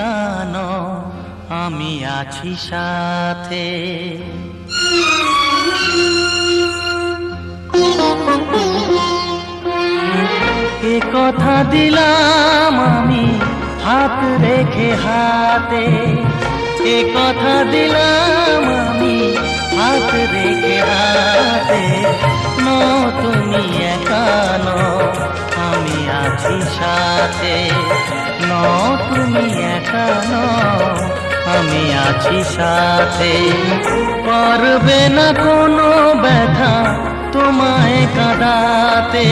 জানো আমি আছি সাথে। এ কথা দিলাম আমি হাত রেখে হাতে, এ কথা দিলাম আমি হাত রেখে হাতে। নো তুমি একা নও আমি আছি সাথে, নো তুমি একা নও আমি আছি সাথে। পারবে না কোনো ব্যথা তোমায় কাঁদাতে,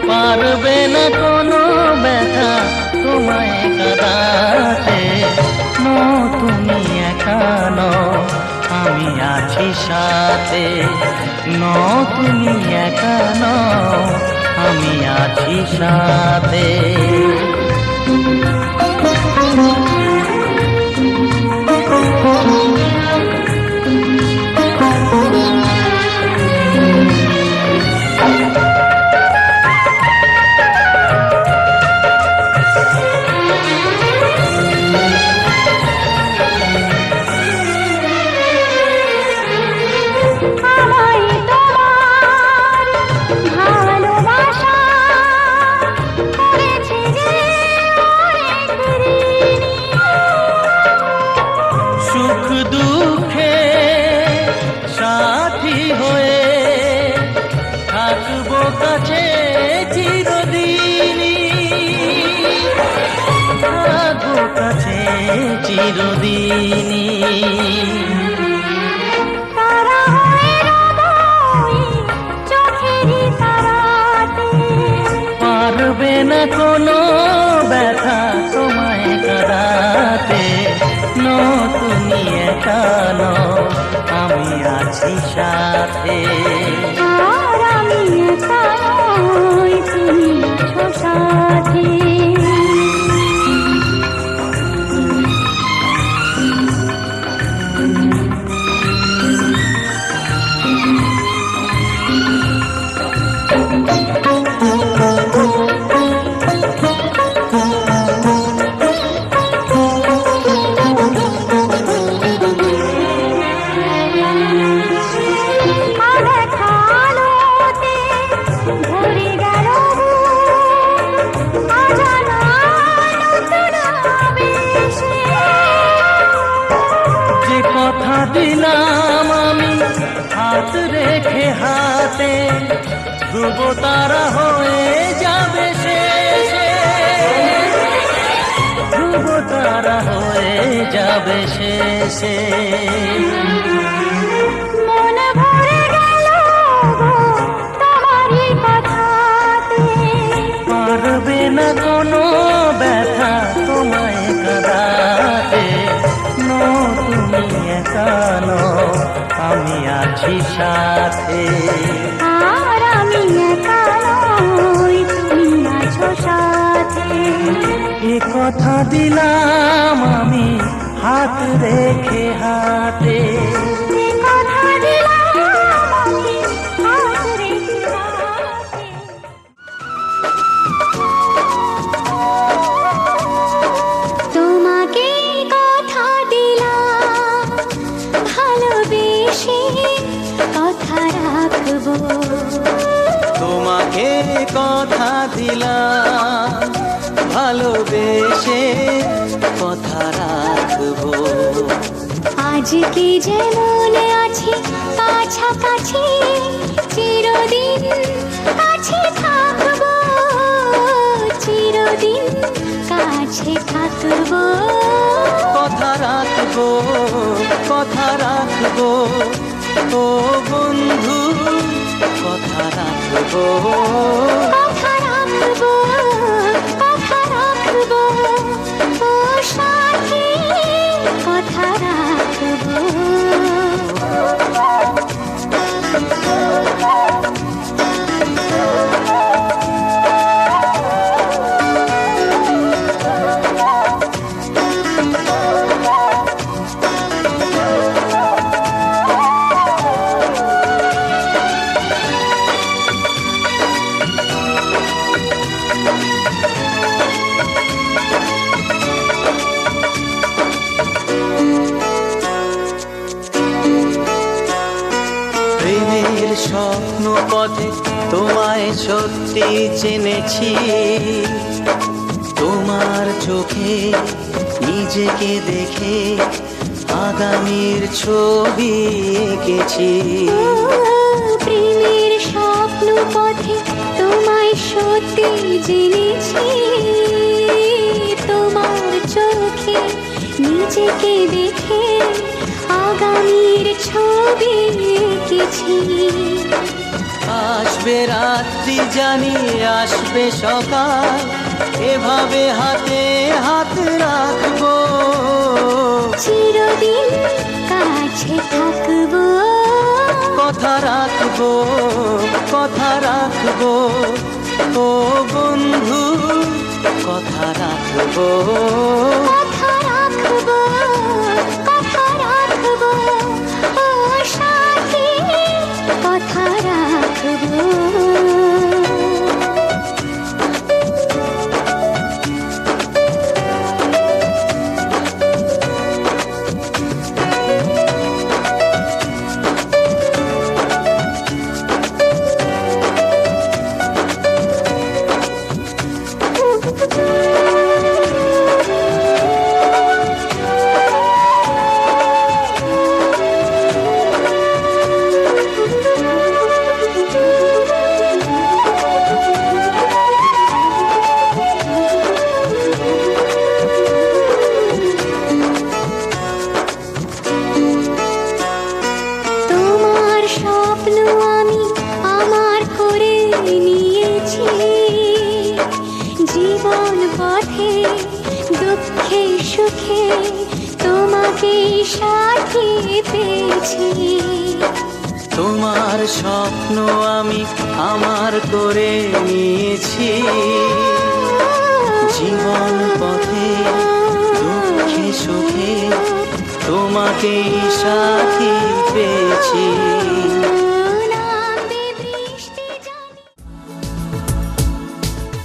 পারবে না কোনো ব্যথা তোমায় কাঁদাতে। নো তুমি একা নও আমি আছি সাথে, নো তুমি একা নও আমি আছি সাথে। সুখ দুঃখে সাথী হয়ে থাকবো কাছে চিরদিনই, থাকবো কাছে চিরদিনই। পারবে না কোনো ব্যথা তোমায় কাঁদাতে, নো তুমি একা নও আমি আছি সাথে। আর আমি একা নই তুমি আছো সাথে। কথা দিলাম আমি হাত রেখে হাতে, ধ্রুব তারা হয়ে যাবে শেষে, ধ্রুব তারা হয়ে যাবে শেষে। মন ভরে গেল তোমারই কথাতে, পারবে না কোনো ব্যথা তোমায় কাঁদাতে। নো তুমি একা নও আমি আছি সাথে, আর আমি একা নই তুমি আছো সাথে। এ কথা দিলাম আমি হাত রেখে হাতে, এ কথা দিলাম আমি হাত রেখে হাতে। তোমাকে কথা দিলাম ভালোবেসে কথা রাখবো, তোমাকে কথা দিলাম ভালোবেসে কথা রাখবো। আজকে যেমন আছি কাছাকাছি চিরদিন কাছে থাকবো, চিরদিন কাছে থাকবো। কথা রাখবো, কথা রাখবো ও বন্ধু, কথা রাখবো, কথা রাখবো, কথা রাখবো ও সাথী, কথা রাখবো। পথে তোমায় সত্যি চিনেছি, তোমার চোখে নিজেকে দেখে আগামীর ছবি এঁকেছি। প্রেমের স্বপ্ন পথে তোমায় সত্যি জেনেছি, তোমার চোখে নিজেকে দেখে আগামীর ছবি এঁকেছি। আসবে রাত্রি জানি আসবে সকাল, এভাবে হাতে হাত রাখবো, চিরদিন কাছে থাকবো। কথা রাখবো, কথা রাখবো, ও বন্ধু কথা রাখবো। কথা রাখবো, কথা রাখবো, ও সাথী কথা রাখবো। জীবন পথে দুঃখে সুখে তোমাকে সাথী পেয়েছি। তোমার স্বপ্ন আমি আমার করে নিয়েছি, জীবন পথে দুঃখে সুখে তোমাকেই সাথী পেয়েছি।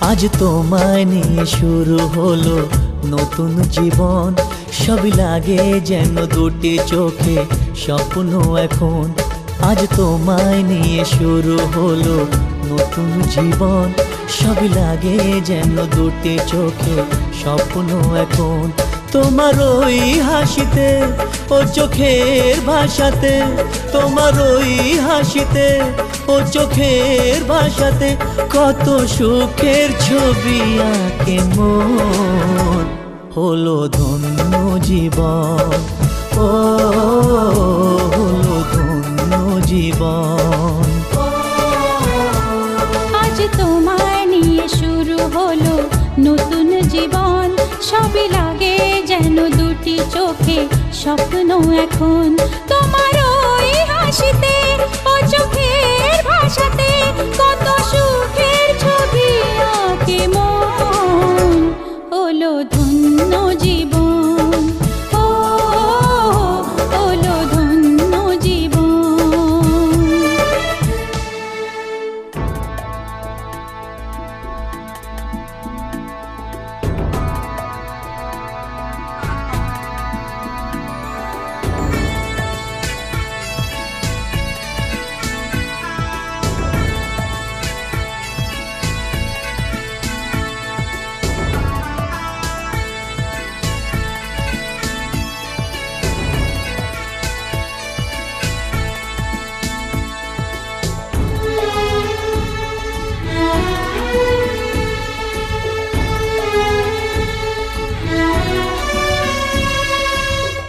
আজ তোমায় নিয়ে শুরু হলো নতুন জীবন, সবই লাগে যেন দুটি চোখে স্বপ্ন এখন। আজ তোমায় নিয়ে শুরু হলো নতুন জীবন, সবই লাগে যেন দুটি চোখে স্বপ্ন এখন। তোমার ওই হাসিতে ও চোখের ভাষাতে, তোমার ওই হাসিতে ও চোখের ভাষাতে কত সুখের ছবি আঁকে মন। হলো ধন্য জীবন, ও হলো ধন্য জীবন। আজ তোমায় নিয়ে শুরু হলো নতুন জীবন, সবই লাগে যেন দুটি চোখে স্বপ্ন এখন। তোমার ওই হাসিতে ও চোখের ভাষাতে কত সুখের ছবি আঁকে মন। হলো ধন্য জীবন, ও হলো ধন্য জীবন।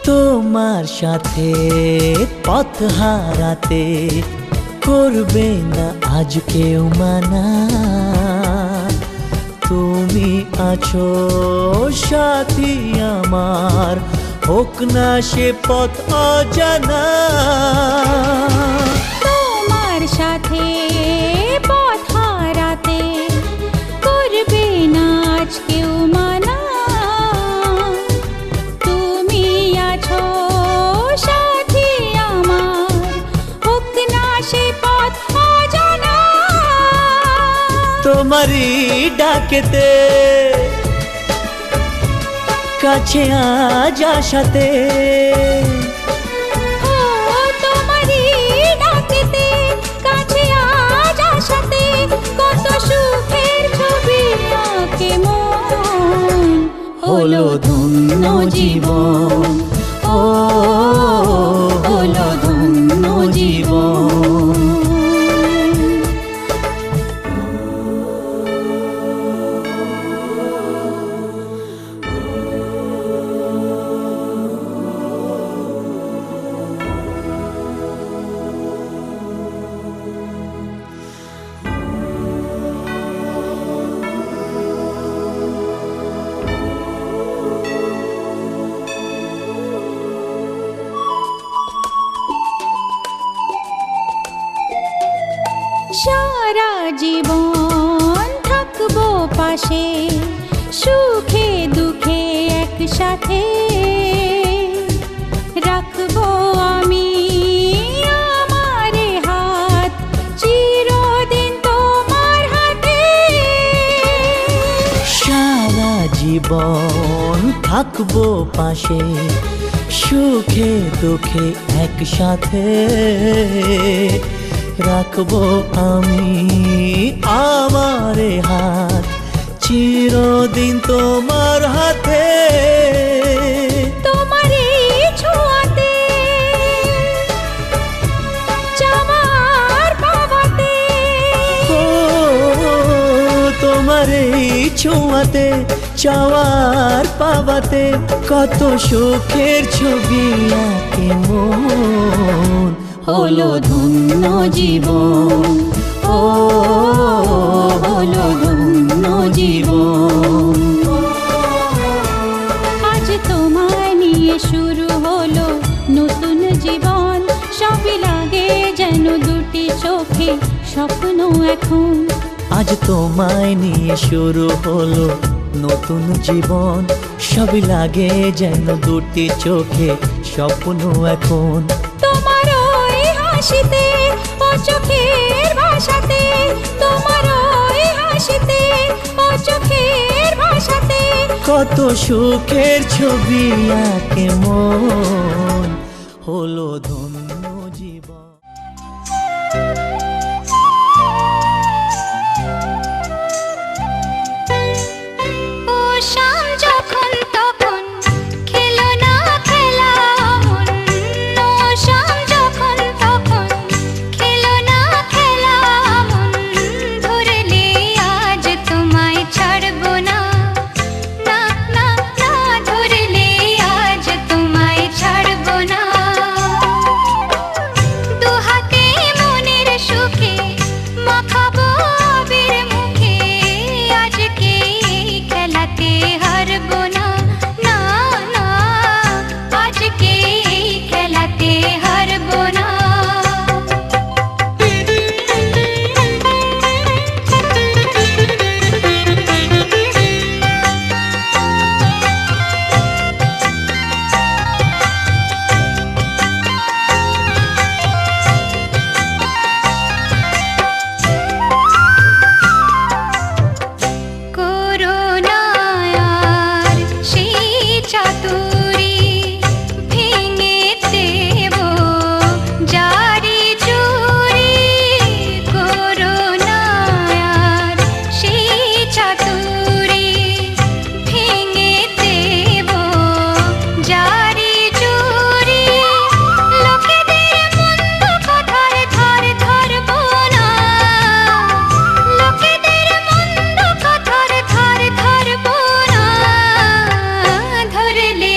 তোমার সাথে পথ হারাতে করবে না আজ কেউ মানা। তুমি আছো সাথী আমার, হোক না সে পথ অজানা। তোমার সাথে পথ হারাতে করবে না আজ কেউ মানা। তুমি আছো সাথী আমার, হোক না সে পথ অজানা। তোমারই ডাকেতে কাছে আজ আসাতে, তোমারই ডাকেতে কাছে হলো ধন্য জীবন, ও হলো ধন্য জীবন। সারা জীবন থাকবো পাশে, সুখে দুঃখে একসাথে রাখবো আমি আমার হাত চিরদিন তোমার হাতে। সারা জীবন থাকবো পাশে, সুখে দুঃখে একসাথে রাখবো আমি আমার হাত চিরদিন তোমার হাতে। তোমার এই ছোঁয়াতে চাওয়ার পাওয়াতে, ও তোমার এই ছোঁয়াতে চাওয়ার পাওয়াতে কত সুখের ছবি আঁকে মন। হলো ধন্য জীবন, ও হলো ধন্য জীবন। আজ তোমায় নিয়ে শুরু হলো নতুন জীবন, সবই লাগে যেন দুটি চোখে স্বপ্ন এখন। আজ তোমায় নিয়ে শুরু হলো নতুন জীবন, সবই লাগে যেন দুটি চোখে স্বপ্ন এখন। তোমার ওই হাসিতে ও চোখের ভাষাতে, তোমার ওই হাসিতে ও চোখের ভাষাতে কত সুখের ছবি আঁকে মন। হলো ধন্য জীবন। ও শাম যখন তখন খেলো না খেলা মন, ও শাম যখন তখন খেলো না খেলা মন, ধরলে আজ তোমায় ছাড়বো না, না না না ধরলে আজ তোমায় ছাড়বো না। দুহাতে মনের সুখে মাখাবো আবির মুখে, আজকে এই খেলাতে হারবো না, না না আজকে এই খেলাতে হারবো না। করুণায়ার সেই চাতুরি ভেঙে দেব জারি চুরি, করুণায়ার সেই চাতুরি ভেঙে দেব জারি চুরি, লোকেদের মন্দ কথার ধার ধরবো না, লোকেদের মন্দ কথার ধার ধরবো না, ধরলে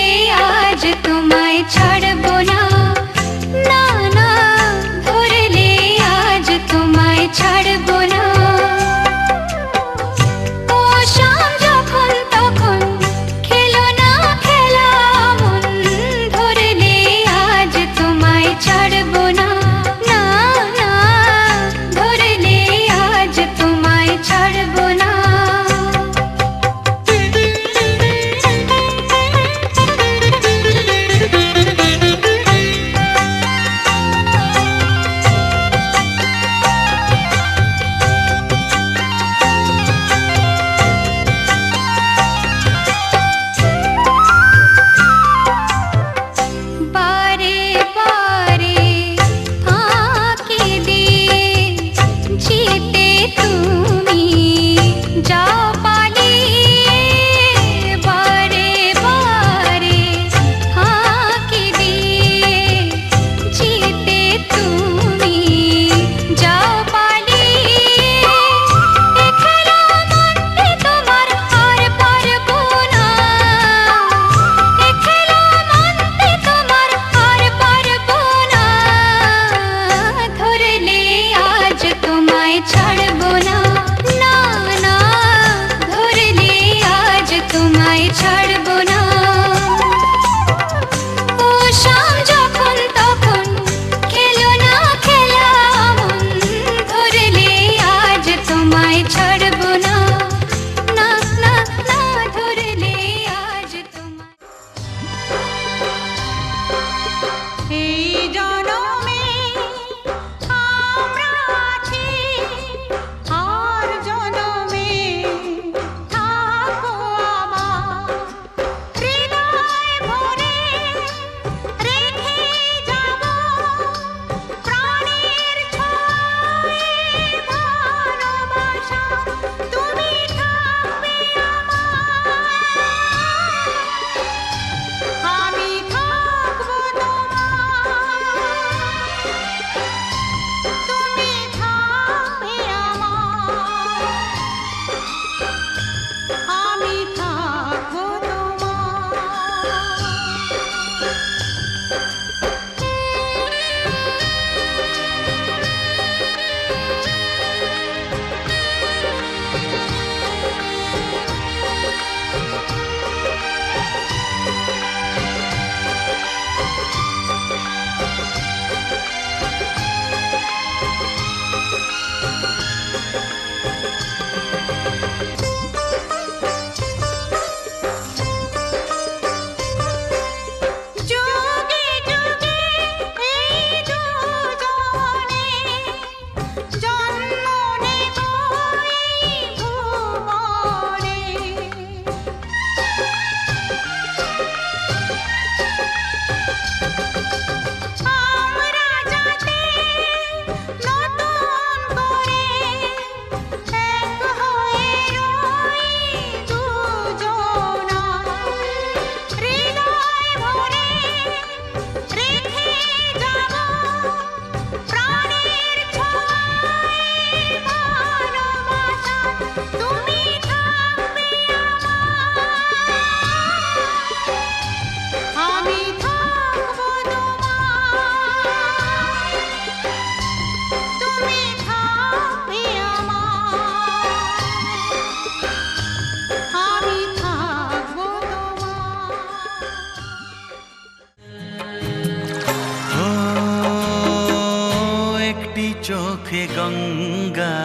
চোখে গঙ্গা,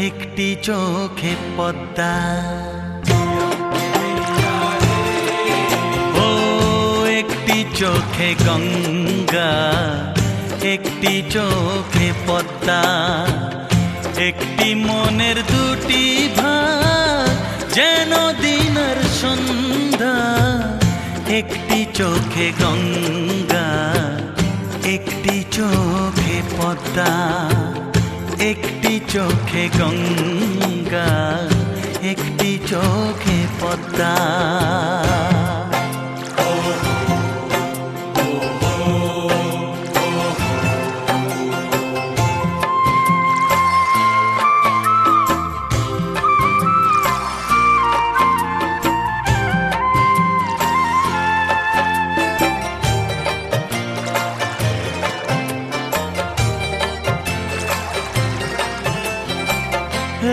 একটি চোখে পদ্মা। ও একটি চোখে গঙ্গা, একটি চোখে পদ্মা, একটি মনের দুটি ভাগ, যেন দিনের সন্ধ্যা। একটি চোখে গঙ্গা, একটি চোখে পদ্মা, একটি চোখে গঙ্গা, একটি চোখে পদ্মা।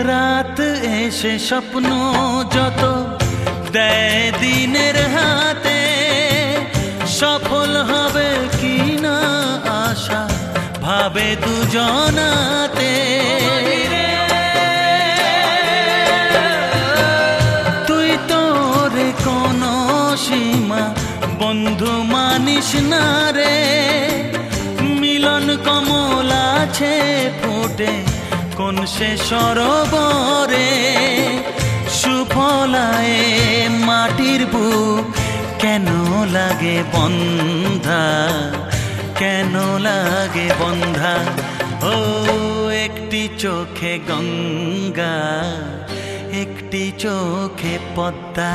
রাত এসে স্বপ্ন যত দেয় দিনের হাতে, সফল হবে কি না আশা ভাবে দুজনাতে। তুই তোরে কোনো সীমা বন্ধু মানিস না রে, মিলন কমল আছে ফুটে কোন সে সরোবরে। সুফলায় মাটির বুক কেন লাগে বন্ধা, কেন লাগে বন্ধা। ও একটি চোখে গঙ্গা, একটি চোখে পদ্মা,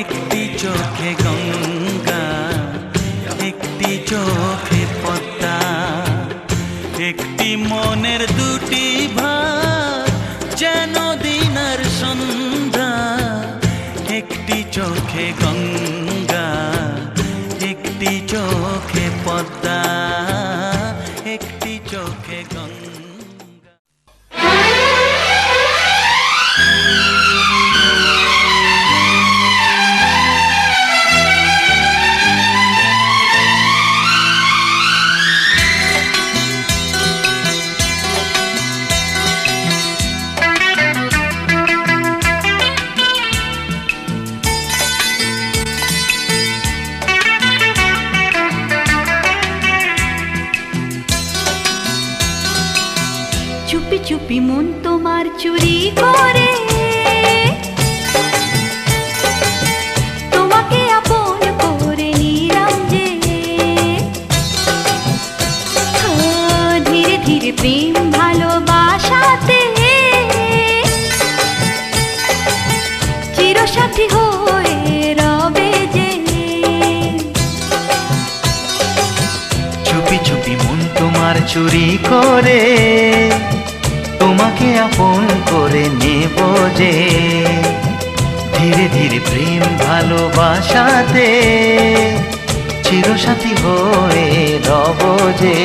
একটি চোখে গঙ্গা, একটি চোখে পদ্মা, একটি মনের দুটি ভাগ, যেন দিনের সন্ধ্যা। একটি চোখে গঙ্গা, একটি চোখে পদ্মা, একটি চোখে গঙ্গা। চুপি চুপি মন তোমার চুরি করে, তোমাকে আপন করে নিলাম যে। ধীরে ধীরে প্রেম ভালোবাসাতে চিরসাথী হয়ে রবে যে। চুপি চুপি মন তোমার চুরি করে, তোমাকে আপন করে নেব যে। ধীরে ধীরে প্রেম ভালোবাসাতে চিরসাথী হয়ে রব যে।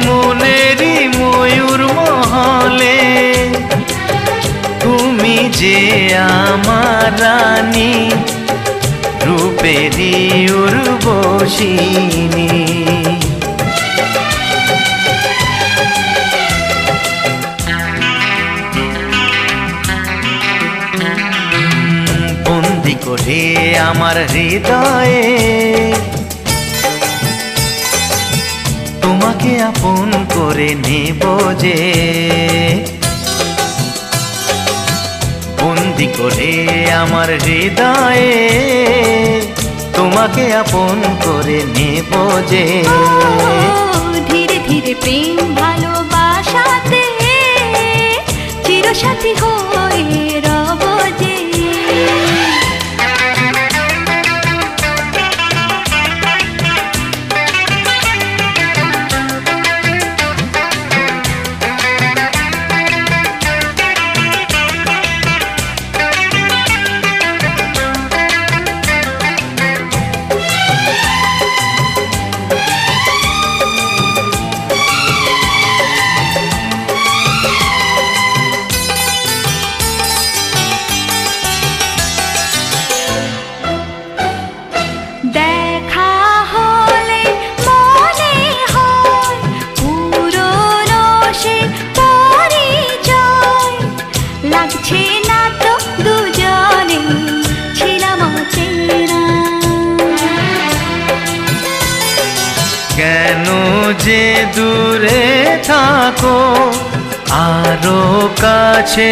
মনেরই ময়ূর মহলে তুমি যে আমার রানী, রূপেরই উর্বশিনী। বন্দি করে আমার হৃদয়ে তোমাকে আপন করে নেব যে। বন্দি করে আমার হৃদয়ে তোমাকে আপন করে নেব যে। ও, ধীরে ধীরে প্রেম ভালোবাসাতে চিরসাথী হয়ে রব যে। দেখা হলে মনে হয় পুরনো সে পরিচয়, লাগছে না তো দুজনে ছিলাম অচেনা। কেন যে দূরে থাকো আরো কাছে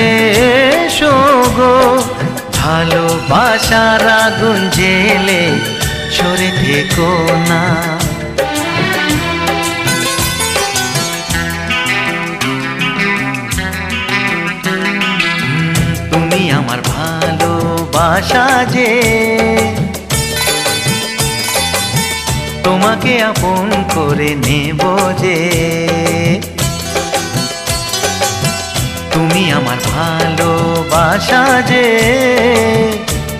এসো গো, ভালোবাসার আগুন জেলে সরে থেকো না। তুমি আমার ভালোবাসা যে, তোমাকে আপন করে নেব যে। তুমি আমার ভালোবাসা যে,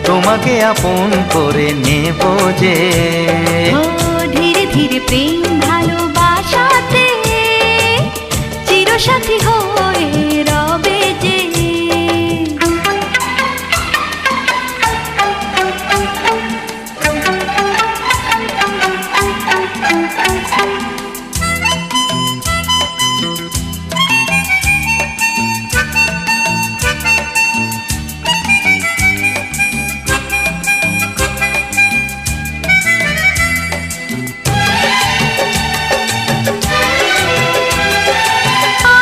তোমাকে আপন করে নেব যে। ও, ধীরে ধীরে প্রেম ভালোবাসাতে চিরসাথী হয়ে রবে যে।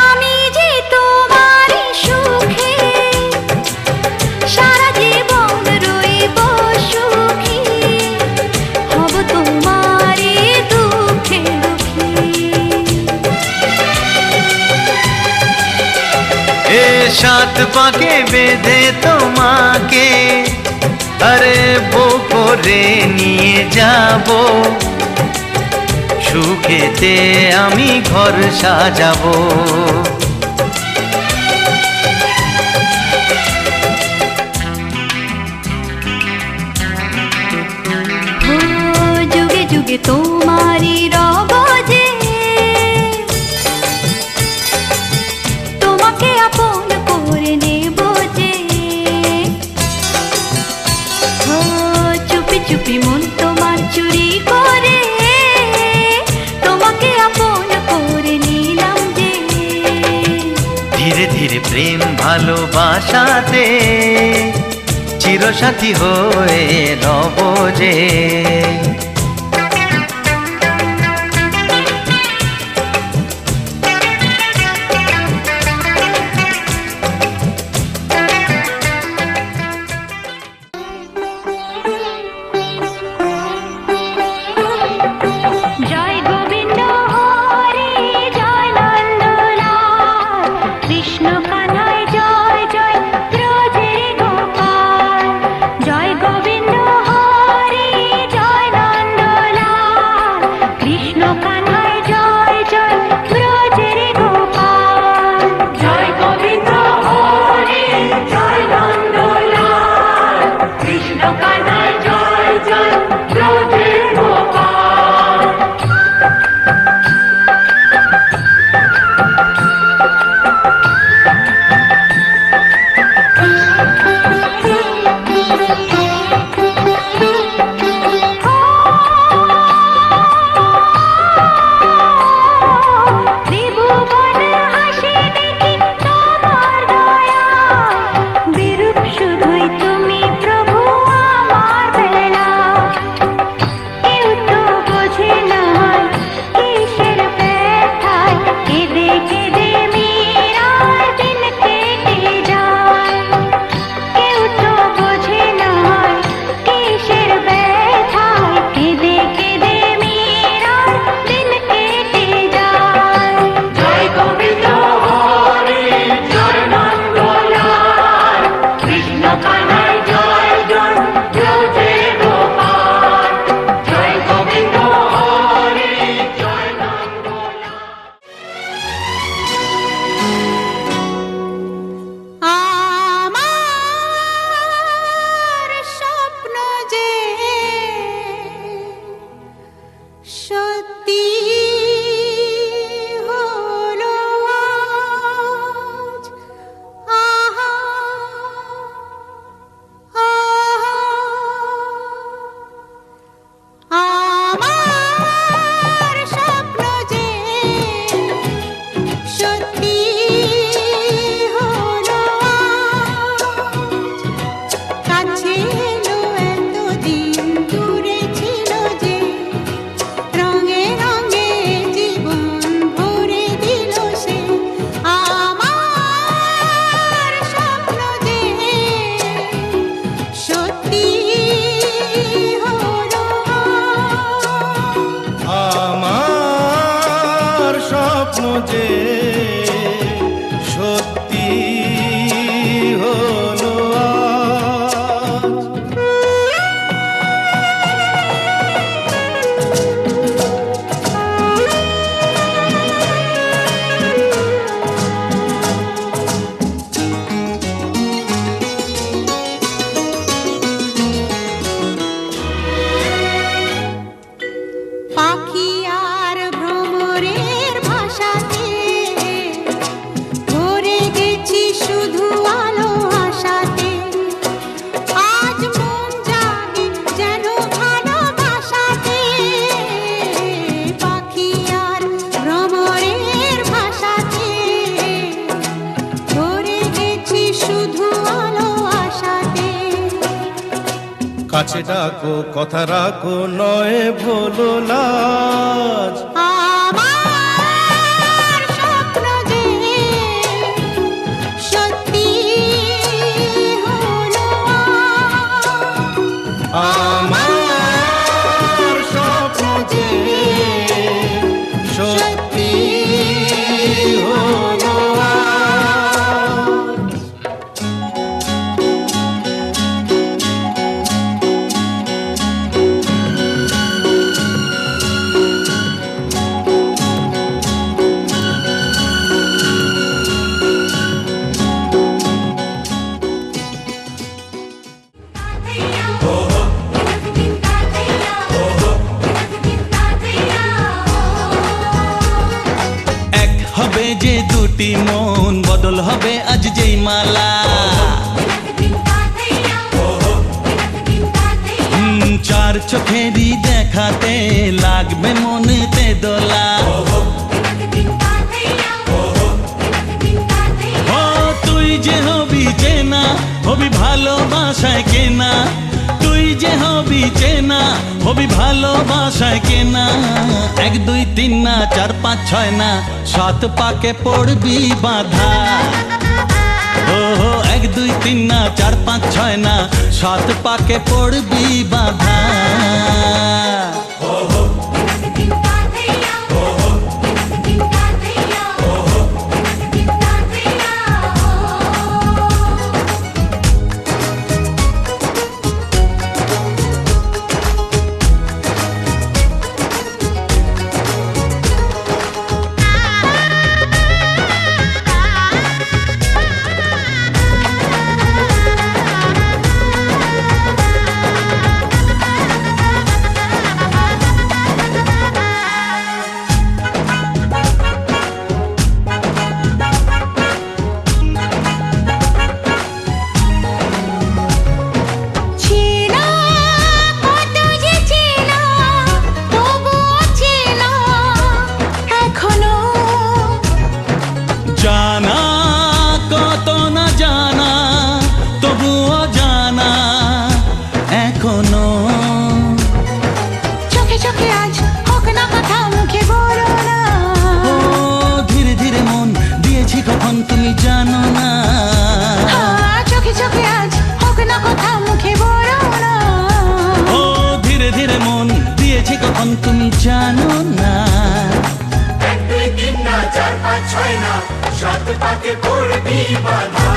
আমি যে তোমারই সুখে সারা জীবন রইব সুখী, হব তোমারই দুঃখে দুঃখী। এ সাত পাকে বেঁধে তোমাকে আরে বউ করে নিয়ে যাব, সুখেতে আমি ঘর সাজাবো। ও, যুগে যুগে তোমারই রব যে, তোমাকে আপন করে নেব যে। ও, চুপি চুপি মন তোমার চুরি করে তোমাকে আপন করে নিলাম যে। ধীরে ধীরে প্রেম ভালোবাসাতে চিরসাথী হয়ে রব যে। জয় গোবিন্দ হরি জয় নন্দলাল, কৃষ্ণ কানাই জয় জয় ব্রজের গোপাল। জয় গোবিন্দ হরি জয় নন্দলাল, কাছে ডাকো কথা রাখো নয় ভোলো লাজ। আমার স্বপ্ন যে সত্যি হলো আমার স্বপ্ন যে সত্যি হলো আজ। এক হবে যে দুটি মন বদল হবে আজ যেই মালা। চার চোখেরই দেখাতে লাগবে মনেতে দোলা। ও তুই যে হবি চেনা হবি ভালোবাসায় কেনা, তুই যে হবি চেনা হবি ভালোবাসায় কেনা। 1 2 3 না 4 5 6 না 7 পাকে পড়বি বাধা। ও 1 2 3 না 4 5 6 না 7 পাকে পড়বি বাধা। জানা কত না জানা তবুও জানা এখনো। চোখে চোখে আজ হোক না কথা মুখে বলো না। ও ধীরে ধীরে মন দিয়েছি কখন তুমি জানো না। চোখে চোখে আজ হোক না কথা মুখে বলো না। ও ধীরে ধীরে মন দিয়েছি কখন তুমি জানো না। 1 2 3 না 4 5 6 না 7 পাকে পড়বি বাধা।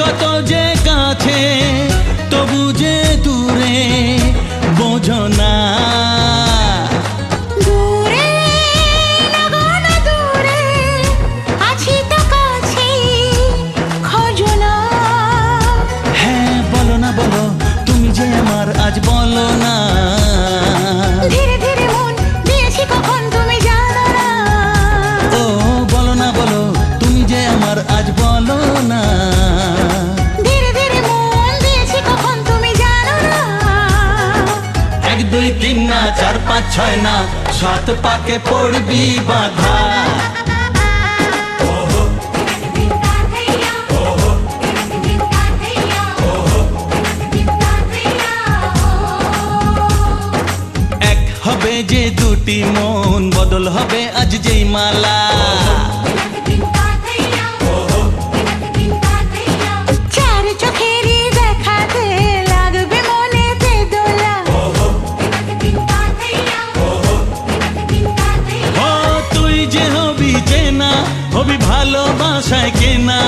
কত যে কাছে তবু যে দূরে বোঝো না। দূরে লাগো না দূরে আছি তো কাছে খোঁজো না। হ্যাঁ বলো না বলো তুমি যে আমার আজ বলো না। ধীরে ধীরে মন দিয়েছি কখন তুমি জানো না। ও বলো না বলো তুমি যে আমার আজ বলো না। ধীরে ধীরে মন দিয়েছি কখন তুমি জানো না। 1 2 3 না 4 5 6 না 7 পাকে পড়বি বাধা। এক হবে যে দুটি মন বদল হবে আজ যেই মালা। চার চোখেরই দেখাতে লাগবে মনেতে দোলা। ও তুই যে হবি যে হবি ভালোবাসায় কেনা